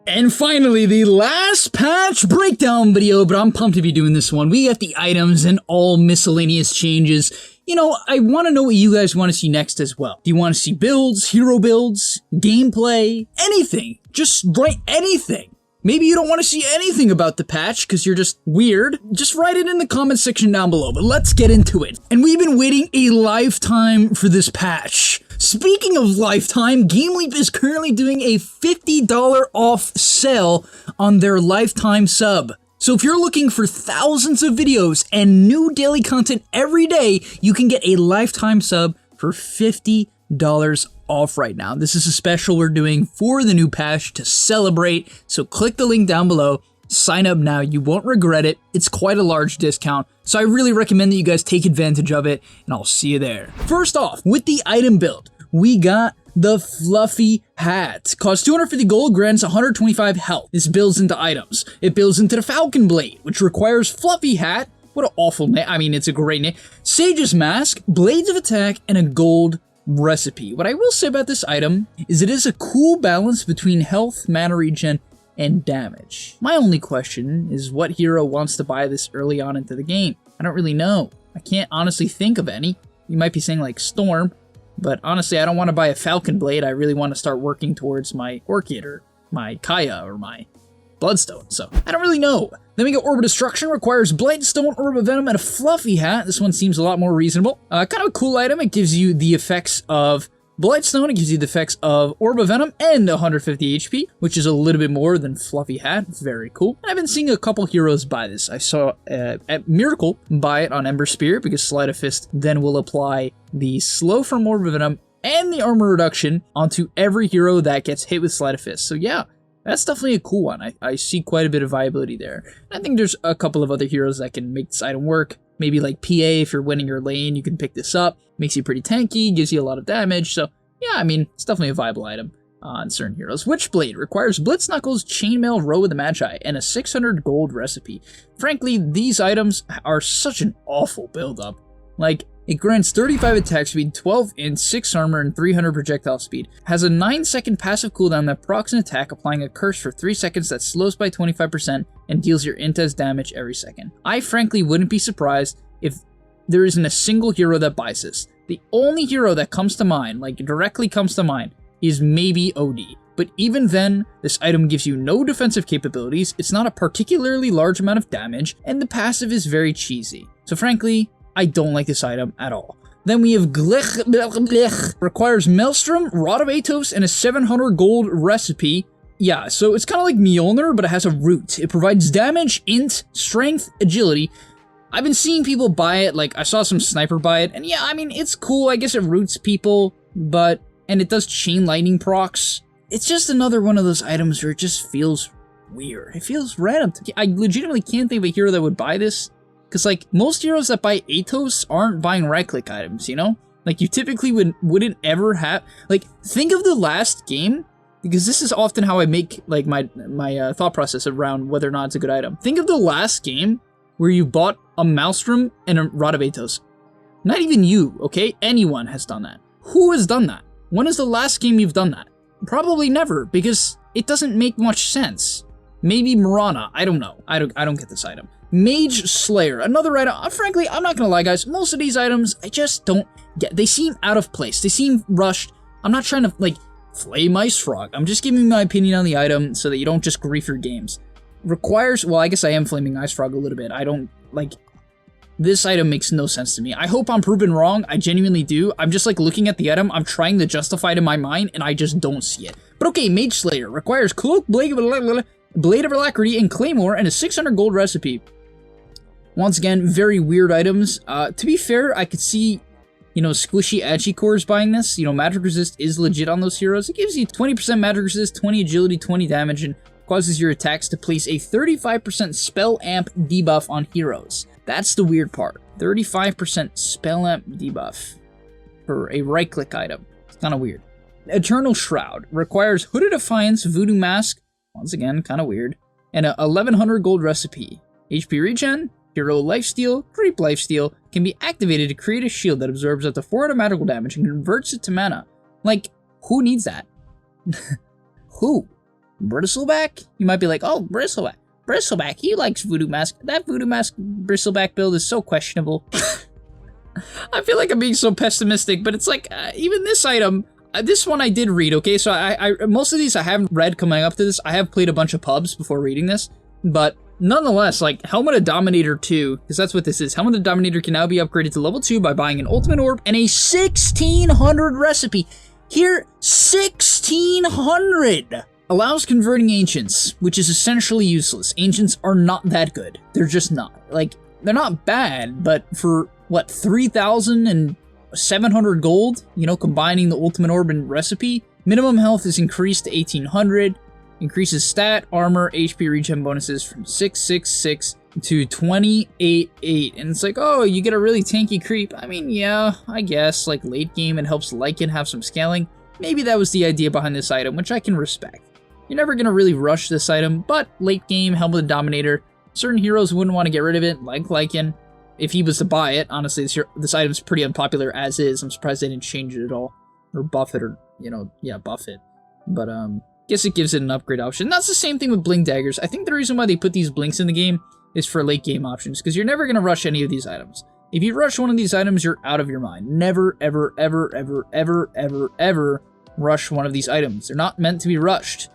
And finally, the last patch breakdown video, but I'm pumped to be doing this one. We got the items and all miscellaneous changes. You know, I want to know what you guys want to see next as well. Do you want to see builds, hero builds, gameplay, anything? Just write anything. Maybe you don't want to see anything about the patch because you're just weird. Just write it in the comment section down below, but let's get into it. And we've been waiting a lifetime for this patch. Speaking of lifetime, gameleap is currently doing a $50 off sale on their lifetime sub. So if you're looking for thousands of videos and new daily content every day, you can get a lifetime sub for $50 off right now. This is a special we're doing for the new patch to celebrate. So click the link down below. Sign up now, you won't regret it. It's quite a large discount, so I really recommend that you guys take advantage of it, and I'll see you there. First off, with the item build, we got the Fluffy Hat. Costs 250 gold, grants 125 health. This builds into items. It builds into the Falcon Blade, which requires Fluffy Hat. What an awful name. I mean, it's a great name. Sage's Mask, Blades of Attack, and a gold recipe. What I will say about this item is it is a cool balance between health, mana regen, and damage. My only question is what hero wants to buy this early on into the game? I don't really know. I can't honestly think of any. You might be saying like Storm, but honestly I don't want to buy a Falcon Blade. I really want to start working towards my Orchid or my Kaya or my Bloodstone, so I don't really know. Then we got Orb of Destruction, requires Blightstone, Orb of Venom, and a Fluffy Hat. This one seems a lot more reasonable. Kind of a cool item. It gives you the effects of Blightstone, it gives you the effects of Orb of Venom and 150 HP, which is a little bit more than Fluffy Hat. Very cool. I've been seeing a couple heroes buy this. I saw at Miracle buy it on Ember Spirit because Sleight of Fist then will apply the slow from Orb of Venom and the armor reduction onto every hero that gets hit with Sleight of Fist. So yeah, that's definitely a cool one. I see quite a bit of viability there. I think there's a couple of other heroes that can make this item work. Maybe like PA, if you're winning your lane, you can pick this up. Makes you pretty tanky, gives you a lot of damage. So yeah, I mean, it's definitely a viable item on certain heroes. Witchblade requires Blitz Knuckles, Chainmail, Row of the Magi, and a 600 gold recipe. Frankly, these items are such an awful build-up. Like, it grants 35 attack speed, 12 int, 6 armor, and 300 projectile speed. Has a 9-second passive cooldown that procs an attack, applying a curse for 3 seconds that slows by 25% and deals your int as damage every second. I frankly wouldn't be surprised if there isn't a single hero that buys this. The only hero that comes to mind, like directly comes to mind, is maybe OD. But even then, this item gives you no defensive capabilities, it's not a particularly large amount of damage, and the passive is very cheesy. So frankly, I don't like this item at all. Then we have Glech, requires Maelstrom, Rod of Atos, and a 700 gold recipe. Yeah, so it's kind of like Mjolnir, but it has a root. It provides damage, int, strength, agility. I've been seeing people buy it, like I saw some sniper buy it, and yeah, I mean, it's cool, I guess it roots people, but, and it does chain lightning procs. It's just another one of those items where it just feels weird. It feels random. I legitimately can't think of a hero that would buy this, because like, most heroes that buy Atos aren't buying right-click items, you know? Like, you typically wouldn't ever have, like, think of the last game, because this is often how I make, like, my thought process around whether or not it's a good item. Think of the last game where you bought a Maelstrom and a Rod of Atos. Not even you, okay? Anyone has done that. Who has done that? When is the last game you've done that? Probably never, because it doesn't make much sense. Maybe Mirana, I don't know. I don't get this item. Mage Slayer, another item. Frankly, I'm not gonna lie, guys. Most of these items, I just don't get. They seem out of place. They seem rushed. I'm not trying to, like, flame Ice Frog. I'm just giving my opinion on the item so that you don't just grief your games. Requires, well, I guess I am flaming Ice Frog a little bit. I don't, like, this item makes no sense to me. I hope I'm proven wrong. I genuinely do. I'm just, like, looking at the item. I'm trying to justify it in my mind, and I just don't see it. But okay, Mage Slayer requires Cloak, Blade of Alacrity, and Claymore, and a 600 gold recipe. Once again, very weird items. To be fair, I could see, you know, Squishy Agicores buying this. You know, Magic Resist is legit on those heroes. It gives you 20% Magic Resist, 20 Agility, 20 damage, and causes your attacks to place a 35% Spell Amp debuff on heroes. That's the weird part. 35% Spell Amp debuff for a right-click item. It's kind of weird. Eternal Shroud requires Hooded Defiance, Voodoo Mask, once again, kind of weird, and a 1100 gold recipe. HP regen, hero lifesteal, creep lifesteal, can be activated to create a shield that absorbs up to 400 magical damage and converts it to mana. Like, who needs that? Who? Bristleback? You might be like, oh, Bristleback. Bristleback, he likes Voodoo Mask. That Voodoo Mask Bristleback build is so questionable. I feel like I'm being so pessimistic, but it's like, even this item, this one I did read, okay? So I most of these I haven't read coming up to this. I have played a bunch of pubs before reading this, but nonetheless, like, Helmet of Dominator 2, because that's what this is. Helmet of Dominator can now be upgraded to level 2 by buying an Ultimate Orb and a 1600 recipe. Here, 1600! Allows converting Ancients, which is essentially useless. Ancients are not that good. They're just not. Like, they're not bad, but for, what, 3,700 gold? You know, combining the Ultimate Orb and recipe? Minimum health is increased to 1,800. Increases stat, armor, HP regen bonuses from 666 to 28.8. And it's like, oh, you get a really tanky creep. I mean, yeah, I guess. Like, late game, it helps Lycan have some scaling. Maybe that was the idea behind this item, which I can respect. You're never going to really rush this item, but late game, Helmet of the Dominator, certain heroes wouldn't want to get rid of it, like Lycan. If he was to buy it, honestly, this item's pretty unpopular as is. I'm surprised they didn't change it at all. Or buff it, or, you know, yeah, buff it. But, guess it gives it an upgrade option. That's the same thing with Blink Daggers. I think the reason why they put these blinks in the game is for late game options, because you're never going to rush any of these items. If you rush one of these items, you're out of your mind. Never, ever, ever, ever, ever, ever, ever rush one of these items. They're not meant to be rushed.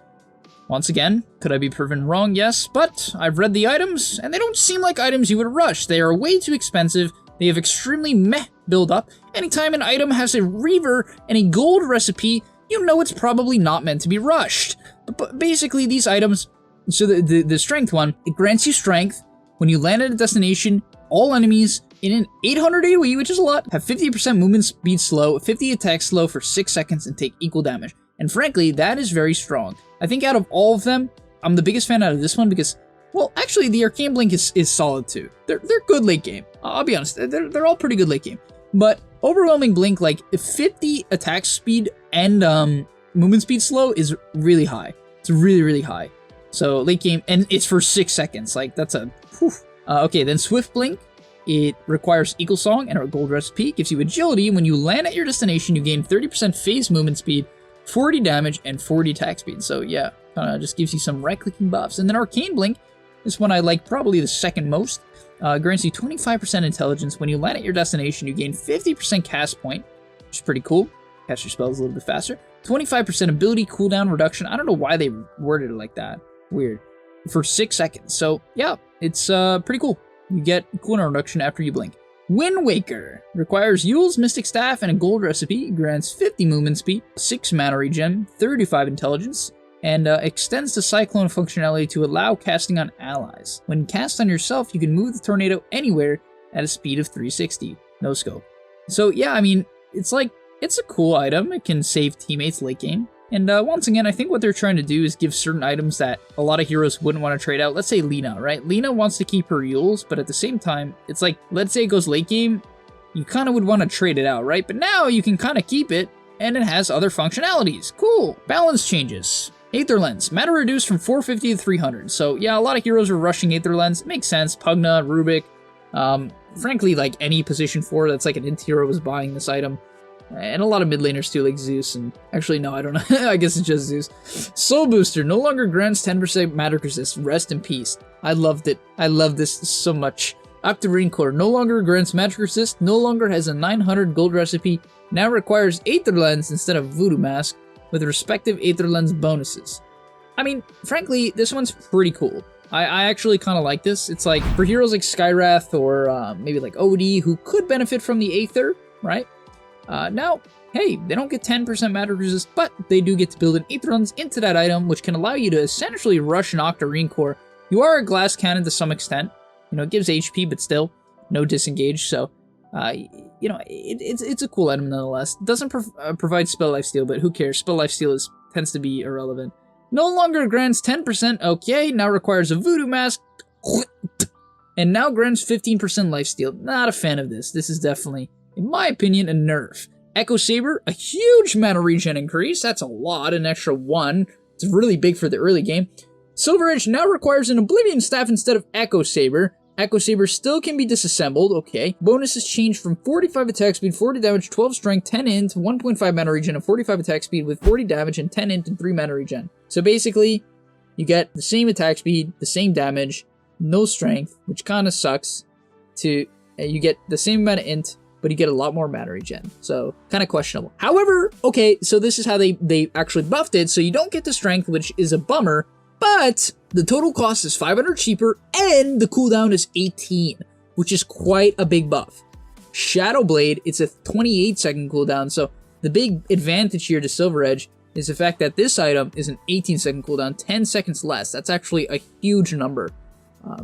Once again, could I be proven wrong? Yes, but I've read the items, and they don't seem like items you would rush. They are way too expensive. They have extremely meh build-up. Anytime an item has a Reaver and a gold recipe, you know it's probably not meant to be rushed. But basically, these items, so the strength one, it grants you strength. When you land at a destination, all enemies in an 800 AoE, which is a lot, have 50% movement speed slow, 50 attack slow for 6 seconds, and take equal damage. And frankly, that is very strong. I think out of all of them, I'm the biggest fan out of this one because, well, actually, the Arcane Blink is solid too. They're good late game. I'll be honest, they're all pretty good late game. But Overwhelming Blink, like 50 attack speed and movement speed slow is really high. It's really, really high. So late game, and it's for 6 seconds. Like, that's a whew. Okay, then Swift Blink. It requires Eagle Song and a gold recipe. Gives you agility. When you land at your destination, you gain 30% phase movement speed, 40 damage, and 40 attack speed. So yeah, kind of just gives you some right-clicking buffs. And then Arcane Blink, this one I like probably the second most. Grants you 25% intelligence. When you land at your destination, you gain 50% cast point, which is pretty cool. Cast your spells a little bit faster. 25% ability cooldown reduction. I don't know why they worded it like that. Weird. For 6 seconds. So yeah, it's pretty cool. You get cooldown reduction after you blink. Wind Waker requires Yule's Mystic Staff and a gold recipe. Grants 50 movement speed, 6 mana regen, 35 intelligence, and extends the Cyclone functionality to allow casting on allies. When cast on yourself, you can move the tornado anywhere at a speed of 360. No scope. So yeah, I mean, it's like, it's a cool item. It can save teammates late game. And once again, I think what they're trying to do is give certain items that a lot of heroes wouldn't want to trade out. Let's say Lina, right? Lina wants to keep her Yules, but at the same time, it's like, let's say it goes late game, you kind of would want to trade it out, right? But now you can kind of keep it, and it has other functionalities. Cool. Balance changes. Aether Lens. Matter reduced from 450 to 300. So yeah, a lot of heroes are rushing Aether Lens. It makes sense. Pugna, Rubik. Frankly, like any position 4 that's like an int hero was buying this item. And a lot of mid laners too, like Zeus, and actually no, I don't know, I guess it's just Zeus. Soul Booster no longer grants 10% magic resist. Rest in peace. I loved it. I love this so much. Octarine Core no longer grants magic resist, no longer has a 900 gold recipe, now requires Aether Lens instead of Voodoo Mask, with respective Aether Lens bonuses. I mean, frankly, this one's pretty cool. I actually kind of like this. It's like, for heroes like Skywrath or maybe like OD, who could benefit from the Aether, right? Now, hey, they don't get 10% magic resist, but they do get to build an Aether Lens into that item, which can allow you to essentially rush an Octarine Core. You are a glass cannon to some extent. You know, it gives HP, but still, no disengage, so, you know, it's a cool item nonetheless. It doesn't provide spell lifesteal, but who cares? Spell lifesteal tends to be irrelevant. No longer grants 10%, okay, now requires a Voodoo Mask, and now grants 15% lifesteal. Not a fan of this. This is definitely, in my opinion, a nerf. Echo Saber, a huge mana regen increase. That's a lot, an extra 1. It's really big for the early game. Silver Edge now requires an Oblivion Staff instead of Echo Saber. Echo Saber still can be disassembled, okay. Bonuses change from 45 attack speed, 40 damage, 12 strength, 10 int, 1.5 mana regen, and 45 attack speed with 40 damage and 10 int and 3 mana regen. So basically, you get the same attack speed, the same damage, no strength, which kind of sucks. You get the same amount of int, but you get a lot more mana regen. So, kind of questionable. However, okay, so this is how they actually buffed it. So you don't get the strength, which is a bummer, but the total cost is 500 cheaper, and the cooldown is 18, which is quite a big buff. Shadow Blade, it's a 28-second cooldown, so the big advantage here to Silver Edge is the fact that this item is an 18-second cooldown, 10 seconds less. That's actually a huge number.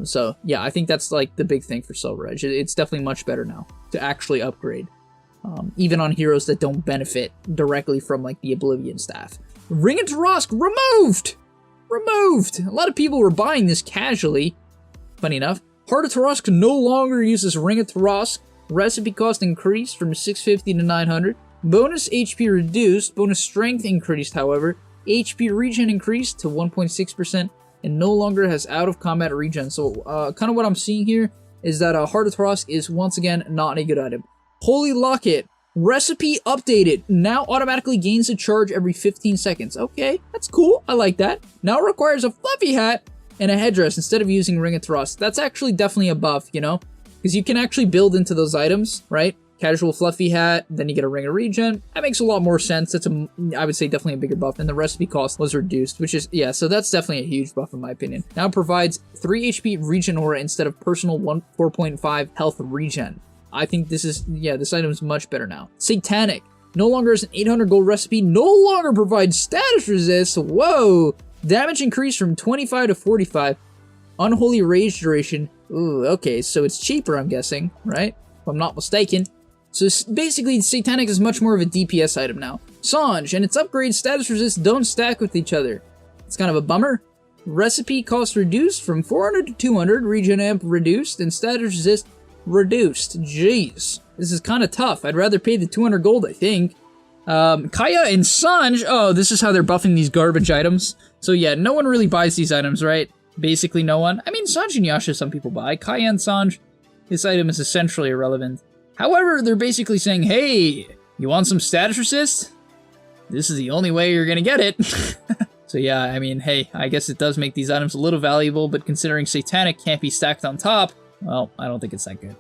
So yeah, I think that's like the big thing for Silver Edge. It's definitely much better now to actually upgrade, even on heroes that don't benefit directly from like the Oblivion staff. Ring of Tarask removed. A lot of people were buying this casually. Funny enough, Heart of Tarask no longer uses Ring of Tarask. Recipe cost increased from 650 to 900. Bonus HP reduced. Bonus strength increased, however. HP regen increased to 1.6%. And no longer has out-of-combat regen. So, kind of what I'm seeing here is that Heart of Tarask is, once again, not a good item. Holy Locket. Recipe updated. Now automatically gains a charge every 15 seconds. Okay, that's cool. I like that. Now it requires a fluffy hat and a headdress instead of using Ring of Tarask. That's actually definitely a buff, you know? Because you can actually build into those items, right? Casual fluffy hat, then you get a ring of regen. That makes a lot more sense. That's I would say definitely a bigger buff, and the recipe cost was reduced, which is, yeah, so that's definitely a huge buff in my opinion. Now it provides 3 HP regen aura instead of personal 4.5 health regen. I think this is, yeah, this item is much better now. Satanic, no longer is an 800 gold recipe, no longer provides status resist. Whoa! Damage increased from 25 to 45. Unholy Rage duration. Ooh, okay, so it's cheaper, I'm guessing, right? If I'm not mistaken. So basically, Satanic is much more of a DPS item now. Sange and its upgrade status resist don't stack with each other. It's kind of a bummer. Recipe cost reduced from 400 to 200, regen amp reduced, and status resist reduced. Jeez, this is kind of tough. I'd rather pay the 200 gold, I think. Kaya and Sange, oh, this is how they're buffing these garbage items. So yeah, no one really buys these items, right? Basically no one. I mean, Sange and Yasha some people buy. Kaya and Sange, this item is essentially irrelevant. However, they're basically saying, hey, you want some status resist? This is the only way you're gonna get it. So yeah, I mean, hey, I guess it does make these items a little valuable, but considering Satanic can't be stacked on top, well, I don't think it's that good.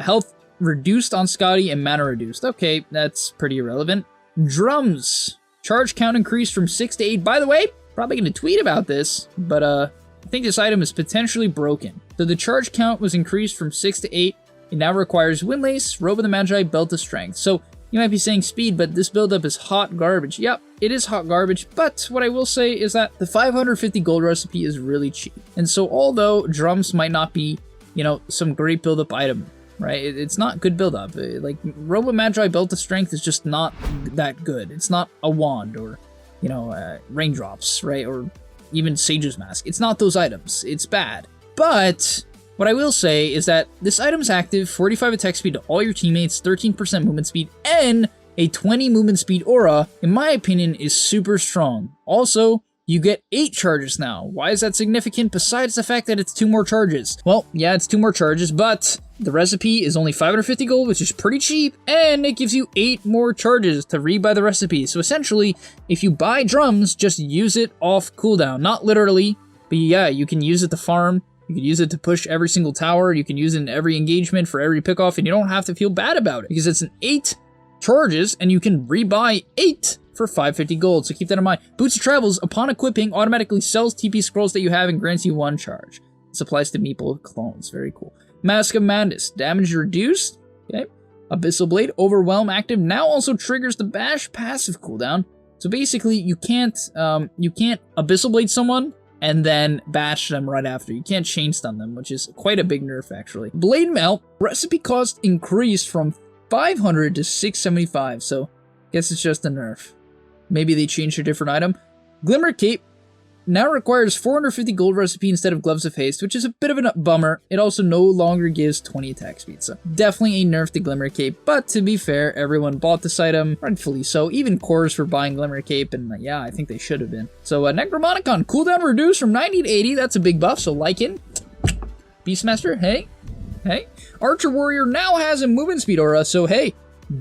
Health reduced on Scotty and mana reduced. Okay, that's pretty irrelevant. Drums. Charge count increased from 6 to 8. By the way, probably gonna tweet about this, but I think this item is potentially broken. So the charge count was increased from 6 to 8. It now requires Windlace, Robe of the Magi, Belt of Strength. So you might be saying speed, but this buildup is hot garbage. Yep, it is hot garbage, but what I will say is that the 550 gold recipe is really cheap. And so although drums might not be, you know, some great buildup item, right? It's not good buildup. Like, Robe of Magi, Belt of Strength is just not that good. It's not a wand or, you know, raindrops, right? Or even Sage's Mask. It's not those items. It's bad. But what I will say is that this item is active, 45 attack speed to all your teammates, 13% movement speed, and a 20 movement speed aura, in my opinion, is super strong. Also, you get 8 charges now. Why is that significant besides the fact that it's 2 more charges? Well, yeah, it's 2 more charges, but the recipe is only 550 gold, which is pretty cheap, and it gives you 8 more charges to rebuy the recipe. So essentially, if you buy drums, just use it off cooldown. Not literally, but yeah, you can use it to farm. You can use it to push every single tower. You can use it in every engagement for every pickoff, and you don't have to feel bad about it because it's an 8 charges, and you can rebuy 8 for 550 gold. So keep that in mind. Boots of Travels, upon equipping, automatically sells TP scrolls that you have and grants you 1 charge. This applies to Meeple clones. Very cool. Mask of Madness, damage reduced. Okay. Abyssal Blade, Overwhelm active, now also triggers the Bash passive cooldown. So basically, you can't Abyssal Blade someone and then bash them right after. You can't chain stun them, which is quite a big nerf, actually. Blade Melt, recipe cost increased from 500 to 675, so I guess it's just a nerf. Maybe they changed a different item. Glimmer Cape now requires 450 gold recipe instead of Gloves of Haste, which is a bit of a bummer. It also no longer gives 20 attack speed, so definitely a nerf to Glimmer Cape, but to be fair, everyone bought this item, rightfully so. Even cores were buying Glimmer Cape, and yeah, I think they should have been. So Necromonicon, cooldown reduced from 90 to 80, that's a big buff, so Lycan. Beastmaster, hey. Archer Warrior now has a movement speed aura, so hey,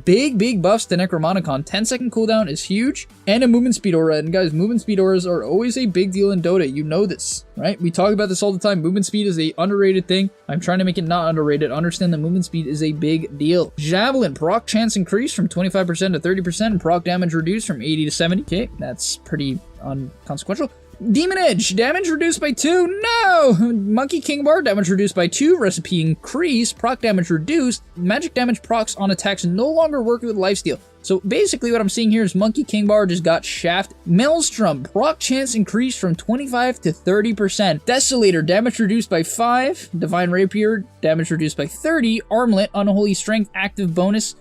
Big buffs to Necromonicon. 10-second cooldown is huge. And a movement speed aura. And guys, movement speed auras are always a big deal in Dota. You know this, right? We talk about this all the time. Movement speed is a underrated thing. I'm trying to make it not underrated. Understand that movement speed is a big deal. Javelin, proc chance increased from 25% to 30%, and proc damage reduced from 80 to 70. Okay, that's pretty unconsequential. Demon Edge, damage reduced by 2, no! Monkey King Bar, damage reduced by 2, recipe increased, proc damage reduced, magic damage procs on attacks no longer work with lifesteal. So basically what I'm seeing here is Monkey King Bar just got shaft. Maelstrom, proc chance increased from 25 to 30%. Desolator, damage reduced by 5, Divine Rapier, damage reduced by 30, Armlet, Unholy Strength, active bonus.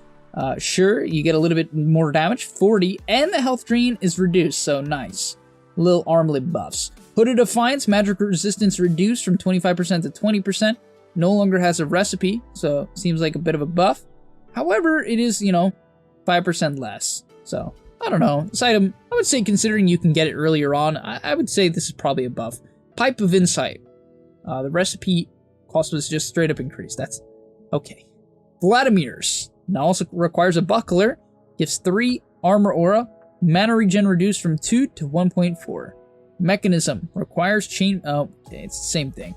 Sure, you get a little bit more damage, 40, and the health drain is reduced, so nice. Little armlet buffs. Hooded Defiance, magic resistance reduced from 25% to 20%. No longer has a recipe, so seems like a bit of a buff. However, it is, you know, 5% less. So, I don't know. This item, I would say considering you can get it earlier on, I would say this is probably a buff. Pipe of Insight. The recipe cost was just straight up increased. That's okay. Vladimir's. Now also requires a buckler. Gives 3 armor aura. Mana regen reduced from 2 to 1.4. Mechanism requires chain. Oh, okay, it's the same thing.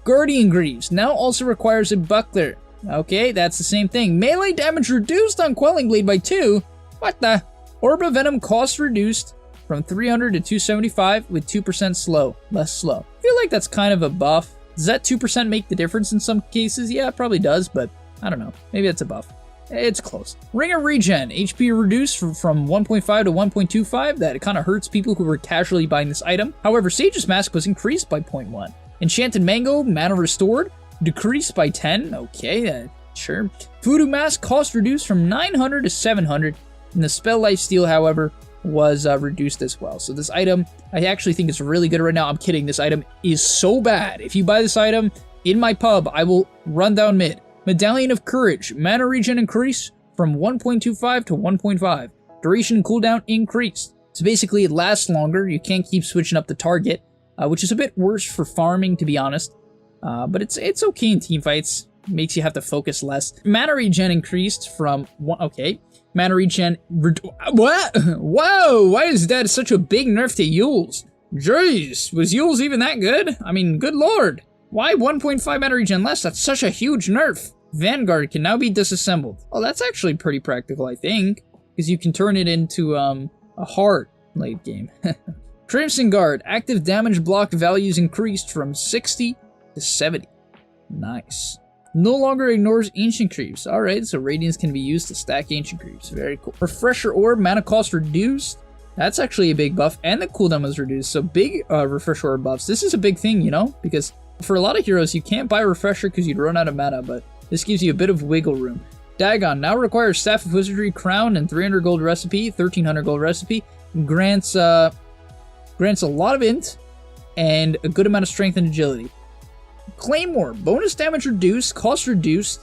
Guardian Greaves now also requires a buckler. Okay, that's the same thing. Melee damage reduced on Quelling Blade by 2. What the? Orb of Venom cost reduced from 300 to 275 with 2% slow. Less slow. I feel like that's kind of a buff. Does that 2% make the difference in some cases? Yeah, it probably does, but I don't know. Maybe it's a buff. It's close. Ring of Regen, HP reduced from 1.5 to 1.25. That kind of hurts people who were casually buying this item. However, Sage's Mask was increased by 0.1. Enchanted Mango, mana restored, decreased by 10. Okay, sure. Voodoo Mask, cost reduced from 900 to 700. And the spell lifesteal, however, was reduced as well. So this item, I actually think is really good right now. I'm kidding. This item is so bad. If you buy this item in my pub, I will run down mid. Medallion of Courage, mana regen increased from 1.25 to 1.5. Duration cooldown increased. So basically it lasts longer, you can't keep switching up the target, which is a bit worse for farming to be honest. But it's okay in teamfights, makes you have to focus less. Mana regen increased from, okay. Mana regen, what? Whoa, why is that such a big nerf to Yules? Jeez, was Yules even that good? I mean, good lord. Why 1.5 mana regen less? That's such a huge nerf. Vanguard can now be disassembled. Oh, that's actually pretty practical, I think. Because you can turn it into a hard late game. Crimson Guard. Active damage blocked values increased from 60 to 70. Nice. No longer ignores Ancient Greaves. Alright, so Radiance can be used to stack Ancient Greaves. Very cool. Refresher Orb. Mana cost reduced. That's actually a big buff. And the cooldown was reduced. So big Refresher Orb buffs. This is a big thing, you know? Because for a lot of heroes, you can't buy Refresher because you'd run out of mana, but this gives you a bit of wiggle room. Dagon now requires Staff of Wizardry, Crown, and 300 gold recipe, 1300 gold recipe. Grants a lot of int and a good amount of strength and agility. Claymore, bonus damage reduced, cost reduced.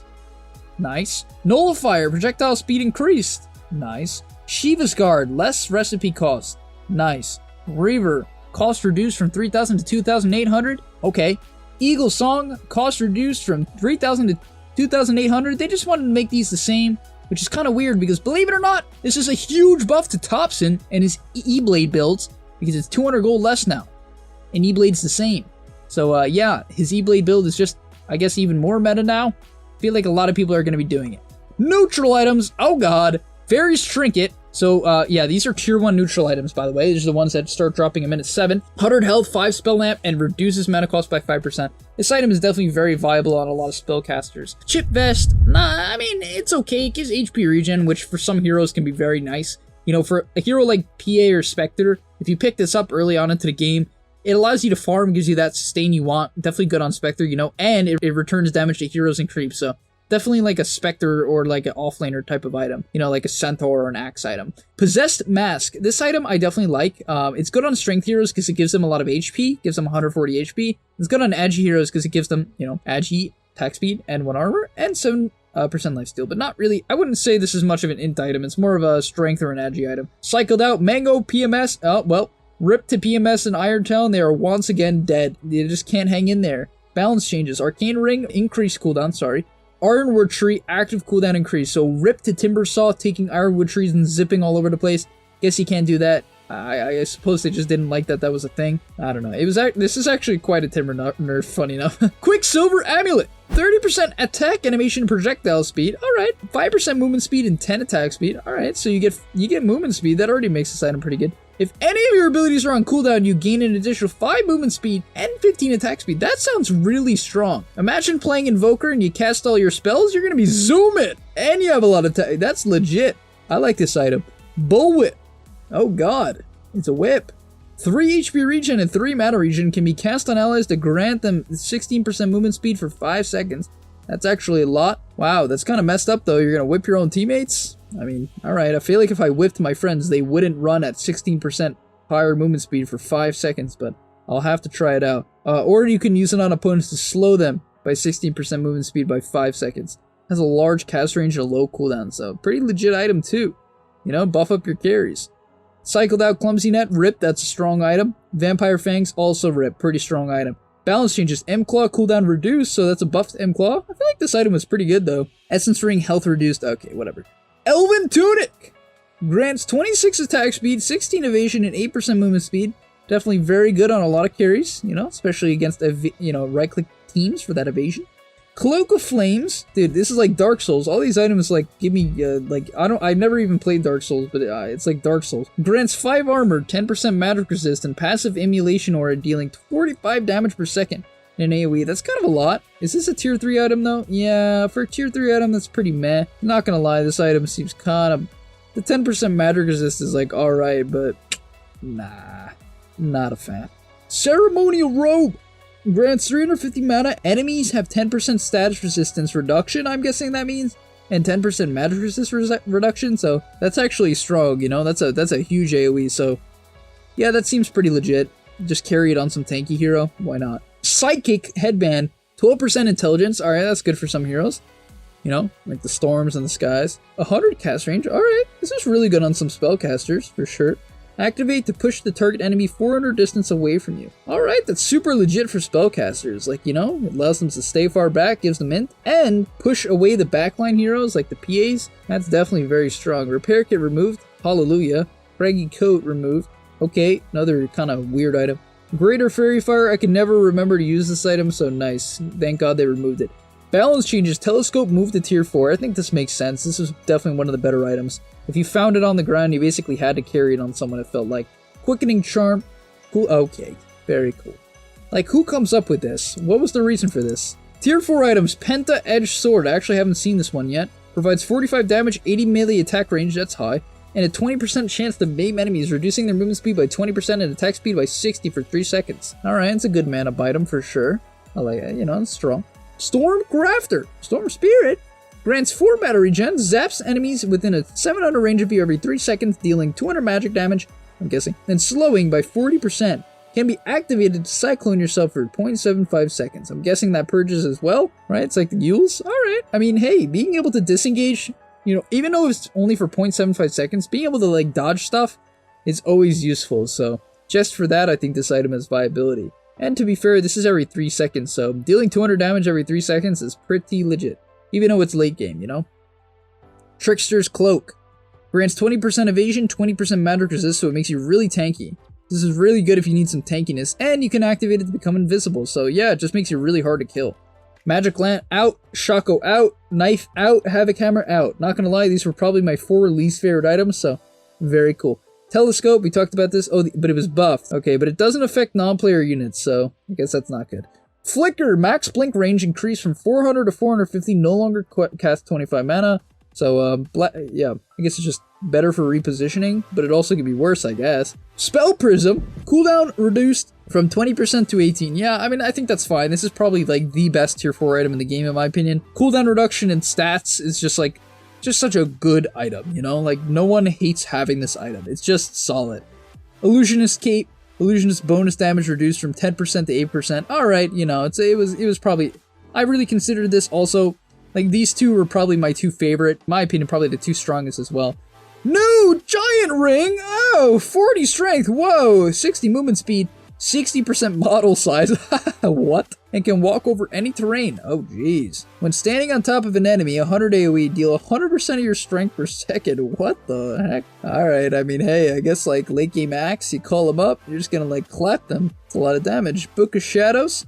Nice. Nullifier, projectile speed increased. Nice. Shiva's Guard, less recipe cost. Nice. Reaver, cost reduced from 3,000 to 2,800. Okay. Eagle Song, cost reduced from 3,000 to 2,800. They just wanted to make these the same, which is kind of weird because, believe it or not, this is a huge buff to Thompson and his E-Blade builds because it's 200 gold less now. And E-Blade's the same. So, yeah, his E-Blade build is just, I guess, even more meta now. I feel like a lot of people are going to be doing it. Neutral items. Oh, God. Fairy's Trinket. So, yeah, these are tier 1 neutral items, by the way. These are the ones that start dropping a minute 7. 100 health, 5 spell lamp, and reduces mana cost by 5%. This item is definitely very viable on a lot of spellcasters. Chip Vest, nah, I mean, it's okay. It gives HP regen, which for some heroes can be very nice. You know, for a hero like PA or Spectre, if you pick this up early on into the game, it allows you to farm, gives you that sustain you want. Definitely good on Spectre, you know, and it returns damage to heroes and creeps, so definitely like a Spectre or like an offlaner type of item. You know, like a Centaur or an Axe item. Possessed Mask. This item I definitely like. It's good on strength heroes because it gives them a lot of HP. Gives them 140 HP. It's good on agi heroes because it gives them, you know, agi, attack speed, and 1 armor, and 7% lifesteal. But not really, I wouldn't say this is much of an int item. It's more of a strength or an agi item. Cycled out. Mango, PMS. Oh, well, ripped to PMS and Iron Talon. They are once again dead. They just can't hang in there. Balance changes. Arcane Ring, increased cooldown, sorry. Ironwood Tree, active cooldown increase. So rip to Timber Saw, taking Ironwood trees and zipping all over the place. Guess you can't do that. I suppose they just didn't like that was a thing. I don't know. This is actually quite a Timber nerf, funny enough. Quicksilver Amulet. 30% attack animation projectile speed. Alright. 5% movement speed and 10 attack speed. Alright, so you get movement speed. That already makes this item pretty good. If any of your abilities are on cooldown, you gain an additional 5 movement speed and 15 attack speed. That sounds really strong. Imagine playing Invoker and you cast all your spells, you're gonna be zooming! And you have a lot of attack. That's legit. I like this item. Bullwhip. Oh god. It's a whip. 3 HP regen and 3 mana regen can be cast on allies to grant them 16% movement speed for 5 seconds. That's actually a lot. Wow, that's kind of messed up though. You're gonna whip your own teammates? I mean, alright, I feel like if I whipped my friends, they wouldn't run at 16% higher movement speed for 5 seconds, but I'll have to try it out. Or you can use it on opponents to slow them by 16% movement speed by 5 seconds. Has a large cast range and a low cooldown, so pretty legit item too. You know, buff up your carries. Cycled out Clumsy Net, rip, that's a strong item. Vampire Fangs, also rip, pretty strong item. Balance changes, M-Claw cooldown reduced, so that's a buffed M-Claw. I feel like this item was pretty good though. Essence Ring, health reduced, okay, whatever. Elven Tunic! Grants 26 attack speed, 16 evasion, and 8% movement speed. Definitely very good on a lot of carries, you know, especially against, right-click teams for that evasion. Cloak of Flames, dude, this is like Dark Souls. All these items like give me I've never even played Dark Souls, but it's like Dark Souls. Grants 5 armor, 10% magic resist, and passive emulation aura, dealing 45 damage per second in AoE. That's kind of a lot. Is this a tier 3 item though? Yeah, for a tier 3 item, that's pretty meh. Not gonna lie, this item seems kind of... The 10% magic resist is like alright, but nah, not a fan. Ceremonial Rope! Grants 350 mana, enemies have 10% status resistance reduction, I'm guessing that means, and 10% magic resist reduction, so that's actually strong, you know, that's a huge AoE, so yeah, that seems pretty legit. Just carry it on some tanky hero, why not? Sidekick Headband, 12% intelligence, alright, that's good for some heroes, you know, like the storms and the skies. 100 cast range, alright, this is really good on some spellcasters, for sure. Activate to push the target enemy 400 distance away from you. Alright, that's super legit for spellcasters. Like, you know, it allows them to stay far back, gives them int, and push away the backline heroes like the PAs. That's definitely very strong. Repair kit removed. Hallelujah. Craggy coat removed. Okay, another kind of weird item. Greater Fairy Fire, I can never remember to use this item, so nice. Thank God they removed it. Balance changes. Telescope moved to tier 4. I think this makes sense. This is definitely one of the better items. If you found it on the ground, you basically had to carry it on someone, it felt like. Quickening Charm. Cool. Okay. Very cool. Like, who comes up with this? What was the reason for this? Tier 4 items. Penta Edge Sword. I actually haven't seen this one yet. Provides 45 damage, 80 melee attack range, that's high. And a 20% chance to maim enemies, reducing their movement speed by 20% and attack speed by 60 for 3 seconds. Alright, it's a good mana item for sure. I like it, you know, it's strong. Storm Grafter. Storm Spirit. Grants 4 battery regen, zaps enemies within a 700 range of you every 3 seconds, dealing 200 magic damage, I'm guessing, and slowing by 40%. Can be activated to cyclone yourself for 0.75 seconds. I'm guessing that purges as well, right? It's like the Yules. Alright. I mean, hey, being able to disengage, you know, even though it's only for 0.75 seconds, being able to, like, dodge stuff is always useful. So, just for that, I think this item has viability. And to be fair, this is every 3 seconds, so dealing 200 damage every 3 seconds is pretty legit. Even though it's late game, you know? Trickster's Cloak. Grants 20% evasion, 20% magic resist, so it makes you really tanky. This is really good if you need some tankiness, and you can activate it to become invisible, so yeah, it just makes you really hard to kill. Magic Lance out, Shako out, Knife out, Havoc Hammer out. Not gonna lie, these were probably my 4 least favorite items, so very cool. Telescope, we talked about this, but it was buffed. Okay, but it doesn't affect non-player units, so I guess that's not good. Flicker, max blink range increased from 400 to 450, no longer cast 25 mana. So, yeah, I guess it's just better for repositioning, but it also could be worse, I guess. Spell Prism, cooldown reduced from 20% to 18. Yeah, I mean, I think that's fine. This is probably, like, the best tier 4 item in the game, in my opinion. Cooldown reduction in stats is just, like, just such a good item, you know? Like, no one hates having this item. It's just solid. Illusionist Cape. Illusionist bonus damage reduced from 10% to 8%. Alright, you know, it was probably... I really considered this also... Like, these two were probably my 2 favorite. In my opinion, probably the 2 strongest as well. New Giant Ring! Oh, 40 strength! Whoa! 60 movement speed. 60% bottle size. What? And can walk over any terrain. Oh, jeez. When standing on top of an enemy, 100 AoE, deal 100% of your strength per second. What the heck? Alright, I mean, hey, I guess like late game axe, you call them up, you're just gonna like clap them. It's a lot of damage. Book of Shadows.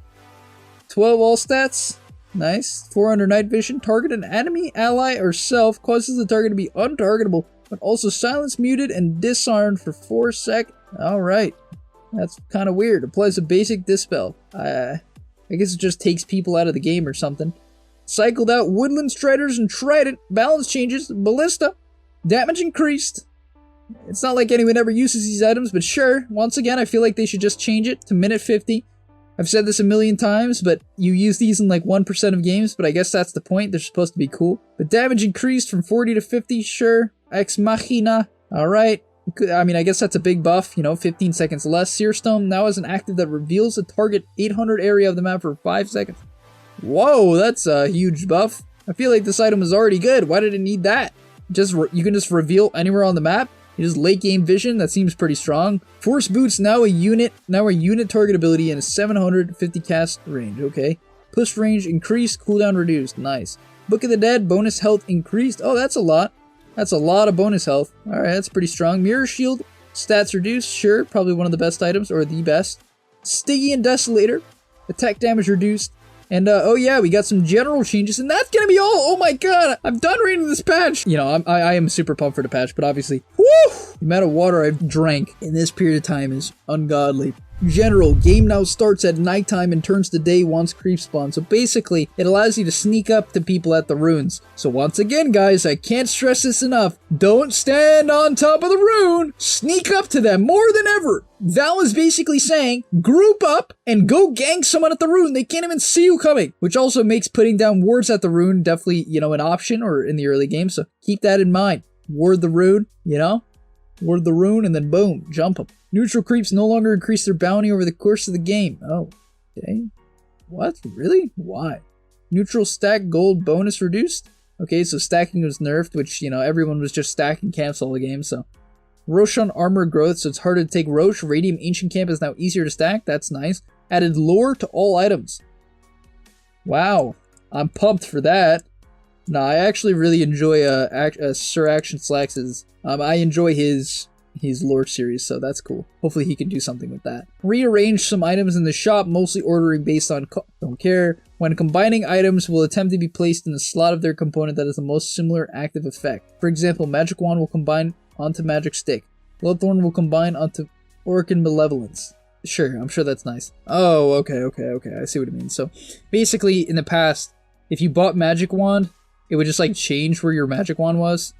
12 all stats. Nice. 400 night vision. Target an enemy, ally, or self. Causes the target to be untargetable, but also silence, muted, and disarmed for 4 seconds. Alright. That's kind of weird. Applies a basic dispel. I guess it just takes people out of the game or something. Cycled out Woodland Striders and Trident. Balance changes. Ballista. Damage increased. It's not like anyone ever uses these items, but sure. Once again, I feel like they should just change it to minute 50. I've said this a million times, but you use these in like 1% of games, but I guess that's the point. They're supposed to be cool. But damage increased from 40 to 50, sure. Ex Machina. Alright. I mean, I guess that's a big buff, you know, 15 seconds less. Seer Stone now is an active that reveals the target 800 area of the map for 5 seconds. Whoa, that's a huge buff. I feel like this item is already good. Why did it need that? You can just reveal anywhere on the map. It is late game vision. That seems pretty strong. Force Boots now a unit target ability and a 750 cast range. Okay. Push range increased, cooldown reduced. Nice. Book of the Dead bonus health increased. Oh, that's a lot. That's a lot of bonus health. Alright, that's pretty strong. Mirror Shield, stats reduced, sure, probably one of the best items, or the best. Stygian Desolator, attack damage reduced. And, oh yeah, we got some general changes, and that's gonna be all! Oh my god, I'm done reading this patch! You know, I am super pumped for the patch, but obviously, woo! The amount of water I've drank in this period of time is ungodly. General, game now starts at nighttime and turns to day once creep spawn. So basically, it allows you to sneak up to people at the runes. So once again, guys, I can't stress this enough. Don't stand on top of the rune. Sneak up to them more than ever. Val is basically saying, group up and go gank someone at the rune. They can't even see you coming. Which also makes putting down wards at the rune definitely, you know, an option or in the early game. So keep that in mind. Ward the rune, you know? Ward the rune and then boom, jump them. Neutral creeps no longer increase their bounty over the course of the game. Oh, okay. What? Really? Why? Neutral stack gold bonus reduced? Okay, so stacking was nerfed, which, you know, everyone was just stacking camps all the game, so. Roshan armor growth, so it's harder to take Roche. Radium ancient camp is now easier to stack. That's nice. Added lore to all items. Wow. I'm pumped for that. Nah, I actually really enjoy Sir Action Slax's. I enjoy his lore series, so that's cool. Hopefully he can do something with that. Rearrange some items in the shop, mostly ordering based on don't care. When combining items, will attempt to be placed in the slot of their component that is the most similar active effect. For example, Magic Wand will combine onto Magic Stick. Bloodthorn will combine onto Orcan Malevolence. Sure, I'm sure that's nice. Oh, okay, I see what it means. So, basically, in the past, if you bought Magic Wand, it would just like change where your Magic Wand was.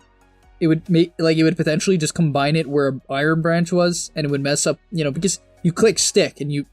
It would make, like, it would potentially just combine it where Iron Branch was, and it would mess up, you know, because you click stick, and you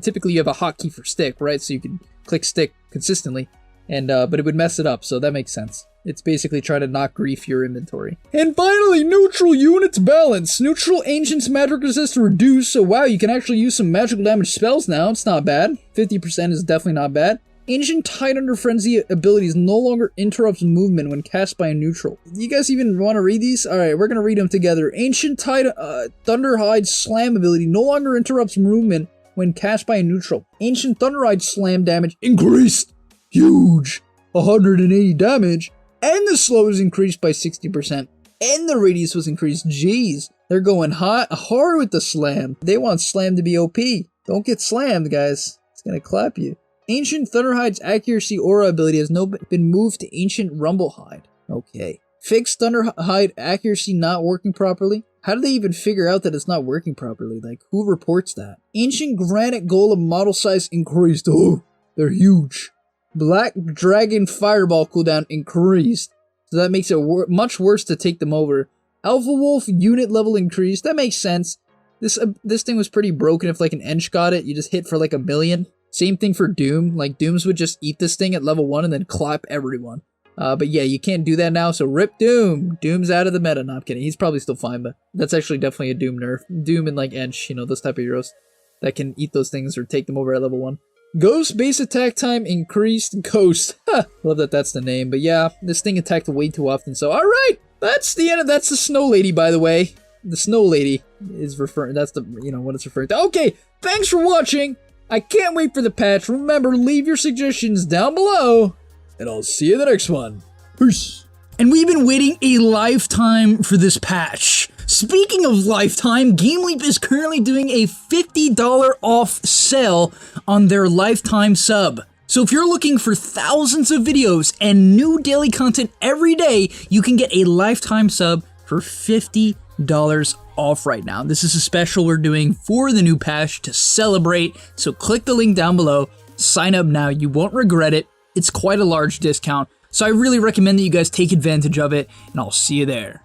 typically you have a hotkey for stick, right? So you can click stick consistently, and but it would mess it up, so that makes sense. It's basically trying to not grief your inventory. And finally, neutral units balance. Neutral ancients magic resist reduce, so wow, you can actually use some magical damage spells now. It's not bad. 50% is definitely not bad. Ancient Tide Under Frenzy abilities no longer interrupts movement when cast by a neutral. Do you guys even want to read these? Alright, we're going to read them together. Ancient Tide Thunderhide Slam ability no longer interrupts movement when cast by a neutral. Ancient Thunderhide Slam damage increased. Huge. 180 damage. And the slow is increased by 60%. And the radius was increased. Jeez. They're going hard with the slam. They want slam to be OP. Don't get slammed, guys. It's going to clap you. Ancient Thunderhide's accuracy aura ability has been moved to Ancient Rumblehide. Okay. Fixed Thunderhide accuracy not working properly? How do they even figure out that it's not working properly? Like, who reports that? Ancient Granite Golem model size increased. Oh, they're huge. Black Dragon Fireball cooldown increased. So that makes it much worse to take them over. Alpha Wolf unit level increased. That makes sense. This thing was pretty broken. If like an Ench got it, you just hit for like 1,000,000. Same thing for Doom. Like, Dooms would just eat this thing at level 1 and then clap everyone. But yeah, you can't do that now, so rip Doom. Doom's out of the meta. No, I'm kidding. He's probably still fine, but that's actually definitely a Doom nerf. Doom and like Ench, you know, those type of heroes that can eat those things or take them over at level 1. Ghost base attack time increased. Ghost. Love that that's the name. But yeah, this thing attacked way too often, so alright! That's the end of that's the Snow Lady, by the way. The Snow Lady. is referring, that's the, what it's referring to. Okay, thanks for watching. I can't wait for the patch. Remember, leave your suggestions down below, and I'll see you in the next one. Peace. And we've been waiting a lifetime for this patch. Speaking of lifetime, gameleap is currently doing a $50 off sale on their lifetime sub. So if you're looking for thousands of videos and new daily content every day, you can get a lifetime sub for $50 off right now. This is a special we're doing for the new patch to celebrate. So click the link down below, sign up now, you won't regret it. It's quite a large discount. So I really recommend that you guys take advantage of it, and I'll see you there.